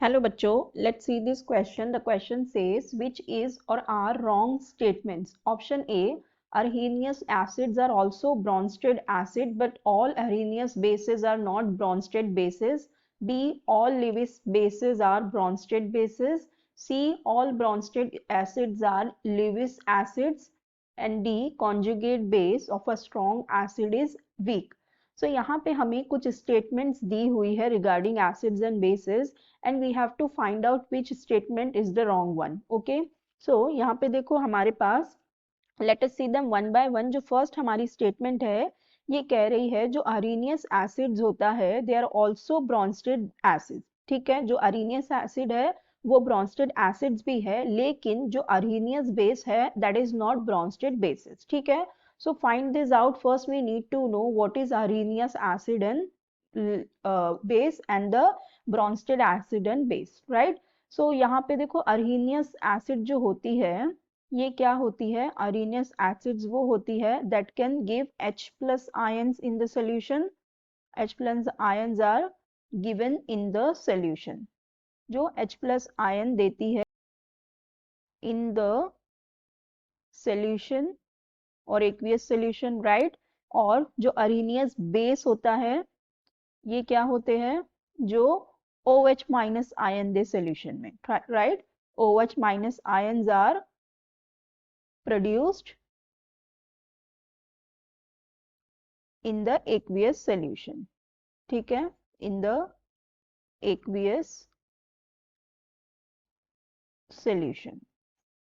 Hello बच्चों, let's see this question. The question says which is or are wrong statements. Option A, Arrhenius acids are also Bronsted acid but all Arrhenius bases are not Bronsted bases. B, all Lewis bases are Bronsted bases. C, all Bronsted acids are Lewis acids. And D, conjugate base of a strong acid is weak. So यहाँ पे हमें कुछ statements दी हुई है regarding acids and bases and we have to find out which statement is the wrong one. Okay, so यहाँ पे देखो हमारे पास let us see them one by one. जो first हमारी statement है ये कह रही है जो Arrhenius acids होता है they are also Bronsted acids. ठीक है, जो Arrhenius acid है वो Bronsted acids भी है लेकिन जो Arrhenius base है that is not Bronsted bases. ठीक है, so find this out. First we need to know what is Arrhenius acid and base and the Bronsted acid and base, right? So यहाँ पे देखो Arrhenius acid जो होती है ये क्या होती है? Arrhenius acids वो होती है that can give H plus ions in the solution. H plus ions are given in the solution. जो H plus ion देती है in the solution और aqueous solution, right? और जो Arrhenius base होता है ये क्या होते हैं? जो OH minus ion दे solution में, right? OH minus ions are produced in the aqueous solution. ठीक है, in the aqueous solution.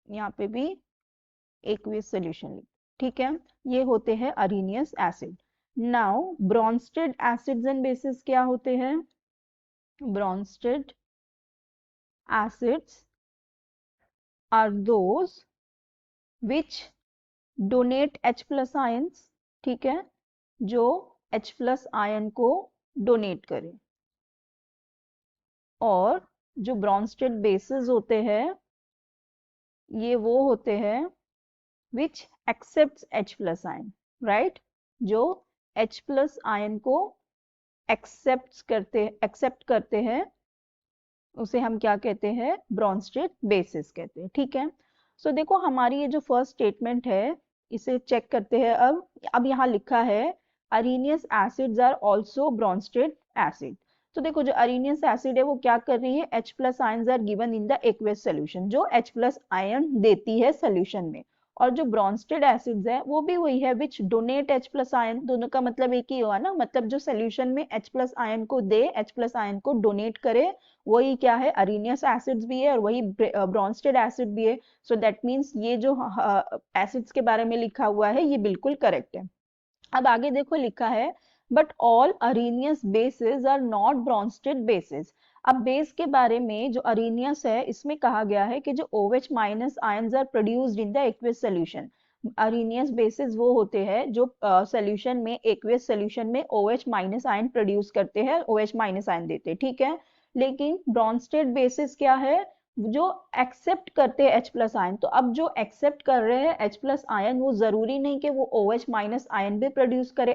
यहाँ पे भी aqueous solution. ठीक है, ये होते हैं Arrhenius acid. Now Bronsted acids and bases क्या होते हैं? Bronsted acids are those which donate H plus ions. ठीक है, जो H plus ion को डोनेट करें. और जो Bronsted bases होते हैं ये वो होते हैं which accepts H plus ion, right? जो H plus ion को accept करते हैं उसे हम क्या कहते हैं? Bronsted bases कहते हैं. ठीक है, सो देखो हमारी ये जो फर्स्ट स्टेटमेंट है इसे चेक करते हैं. अब यहाँ लिखा है Arrhenius acids are also Bronsted acid. तो देखो जो Arrhenius acid है वो क्या कर रही है? H plus ions are given in the aqueous solution. जो H plus ion देती है solution में. और जो Bronsted acids है वो भी वही है which donate H plus ion. दोनों का मतलब एक ही हुआ ना, मतलब जो solution में H plus ion को दे, H plus ion को donate करे, वही क्या है? Arrhenius acids भी है और वही Bronsted acid भी है. So that means ये जो acids के बारे में लिखा हुआ है ये बिल्कुल करेक्ट है. अब आगे देखो लिखा है but all Arrhenius bases are not Bronsted bases. अब बेस के बारे में जो Arrhenius है इसमें कहा गया है कि जो OH minus ions are produced in the aqueous solution. Arrhenius bases वो होते हैं जो सॉल्यूशन में aqueous solution में OH minus ion प्रोड्यूस करते हैं, OH minus ion देते हैं. ठीक है, लेकिन Bronsted bases क्या है? जो एक्सेप्ट करते हैं H प्लस आयन. तो अब जो एक्सेप्ट कर रहे हैं H प्लस आयन वो जरूरी नहीं कि वो OH माइनस आयन भी प्रोड्यूस करे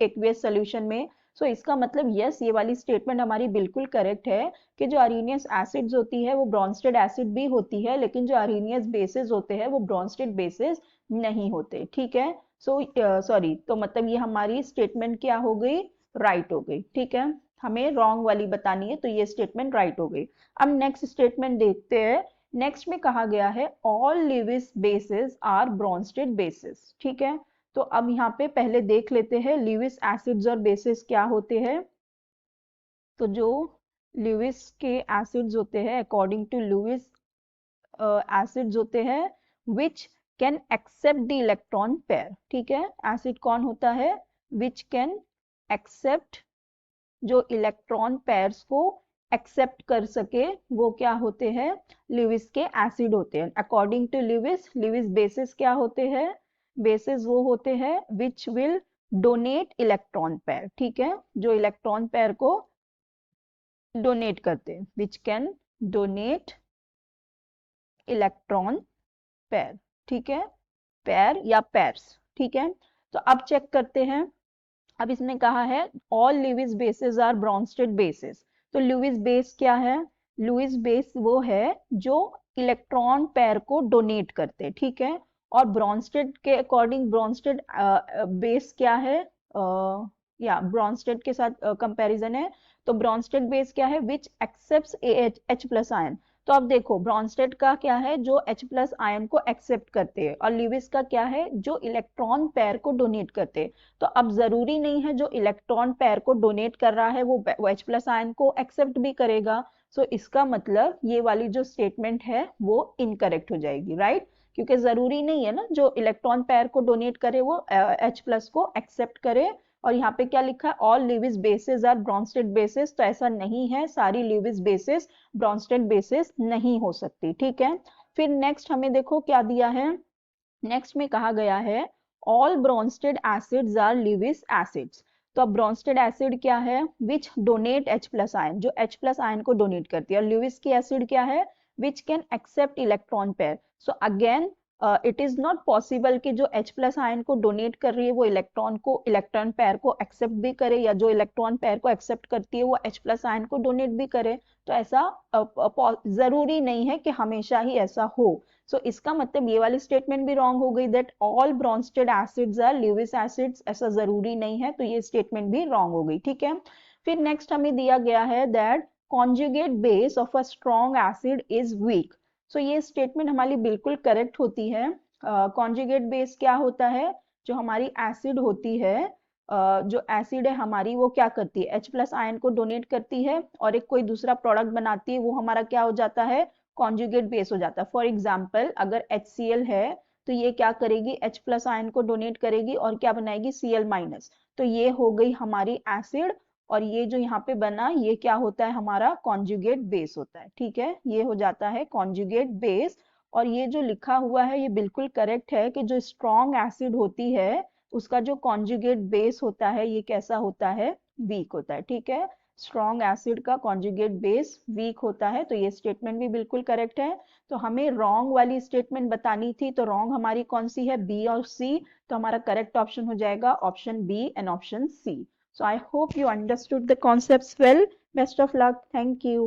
एक्वियस सोल्यूशन में. सो इसका मतलब यस, ये वाली स्टेटमेंट हमारी बिल्कुल करेक्ट है कि जो Arrhenius एसिड्स होती है वो Bronsted एसिड भी होती है लेकिन जो Arrhenius बेसेस होते हैं वो Bronsted बेसेस नहीं होते. ठीक है, सो सॉरी, तो मतलब ये हमारी स्टेटमेंट क्या हो गई? राइट हो गई. ठीक है, हमें रॉन्ग वाली बतानी है तो ये स्टेटमेंट राइट हो गई. अब नेक्स्ट स्टेटमेंट देखते हैं. नेक्स्ट में कहा गया है all Lewis bases are Bronsted bases. ठीक है, तो अब यहाँ पे पहले देख लेते हैं लिविस एसिड्स और बेसेस क्या होते हैं. तो जो लिविस के एसिड्स होते हैं अकॉर्डिंग टू लुइस एसिड्स होते हैं which can accept the electron pair. ठीक है, एसिड कौन होता है? विच कैन एक्सेप्ट, जो इलेक्ट्रॉन पेयर्स को एक्सेप्ट कर सके वो क्या होते हैं? लिविस के एसिड होते हैं. According to Lewis, Lewis bases क्या होते हैं? बेसिस वो होते हैं which will donate electron pair. ठीक है, जो इलेक्ट्रॉन पेयर को डोनेट करते हैं, which can donate electron pair. ठीक है, पेयर या पेयर्स. ठीक है, तो अब चेक करते हैं. अब इसने कहा है all Lewis bases are Bronsted bases. तो लिविस बेस क्या है? लुईस बेस वो है जो इलेक्ट्रॉन पेयर को डोनेट करते हैं, ठीक है। और ब्रॉन्स्टेड के अकॉर्डिंग ब्रॉन्स्टेड बेस क्या है, या ब्रॉन्स्टेड के साथ कंपैरिजन है, तो ब्रॉन्स्टेड बेस क्या है, विच एक्सेप्ट्स एच प्लस आयन। तो अब देखो ब्रॉन्स्टेड का क्या है, जो H प्लस आयन को एक्सेप्ट करते हैं, और लिविस का क्या है, जो इलेक्ट्रॉन पेयर को डोनेट करते हैं। तो अब जरूरी नहीं है जो इलेक्ट्रॉन पेयर को डोनेट कर रहा है वो H प्लस आयन को एक्सेप्ट भी करेगा। सो इसका मतलब ये वाली जो स्टेटमेंट है वो इनकरेक्ट हो जाएगी, राइट। क्योंकि जरूरी नहीं है ना जो इलेक्ट्रॉन पेयर को डोनेट करे वो H प्लस को एक्सेप्ट करे। और यहाँ पे क्या लिखा है, all Lewis bases are Bronsted bases, तो ऐसा नहीं है, सारी लिविस बेसिस ब्रॉन्स्टेड बेसिस नहीं हो सकती, ठीक है। फिर नेक्स्ट हमें देखो क्या दिया है, नेक्स्ट में कहा गया है all Bronsted acids are Lewis acids. तो अब ब्रॉन्स्टेड एसिड क्या है, which donate H plus ion, जो H प्लस आयन को डोनेट करती है। और लिविस की एसिड क्या है, which can accept electron pair. So again it is not possible कि जो H प्लस आयन को डोनेट कर रही है वो इलेक्ट्रॉन पेयर को एक्सेप्ट भी करे, या जो इलेक्ट्रॉन पेयर को एक्सेप्ट करती है वो H प्लस आयन को डोनेट भी करे। तो ऐसा जरूरी नहीं है कि हमेशा ही ऐसा हो। सो इसका मतलब ये वाली स्टेटमेंट भी रॉन्ग हो गई, that all Bronsted acids are Lewis acids, ऐसा जरूरी नहीं है, तो ये स्टेटमेंट भी रॉन्ग हो गई, ठीक है। फिर नेक्स्ट हमें दिया गया है that conjugate base of a strong acid is weak. So ये स्टेटमेंट हमारी बिल्कुल करेक्ट होती है। कॉन्जुगेट बेस क्या होता है, जो हमारी एसिड होती है, जो एसिड है हमारी वो क्या करती है, H प्लस आयन को डोनेट करती है और एक कोई दूसरा प्रोडक्ट बनाती है, वो हमारा क्या हो जाता है, कॉन्जुगेट बेस हो जाता है। फॉर एग्जाम्पल अगर HCl है तो ये क्या करेगी, H प्लस आयन को डोनेट करेगी और क्या बनाएगी, Cl माइनस। तो ये हो गई हमारी एसिड, और ये जो यहाँ पे बना ये क्या होता है, हमारा कॉन्जुगेट बेस होता है, ठीक है। ये हो जाता है कॉन्जुगेट बेस। और ये जो लिखा हुआ है ये बिल्कुल करेक्ट है कि जो स्ट्रॉन्ग एसिड होती है उसका जो कॉन्जुगेट बेस होता है ये कैसा होता है, वीक होता है, ठीक है। स्ट्रॉन्ग एसिड का कॉन्जुगेट बेस वीक होता है, तो ये स्टेटमेंट भी बिल्कुल करेक्ट है। तो हमें रॉन्ग वाली स्टेटमेंट बतानी थी, तो रॉन्ग हमारी कौन सी है, बी और सी। तो हमारा करेक्ट ऑप्शन हो जाएगा option B and option C. So I hope you understood the concepts well. Best of luck. Thank you.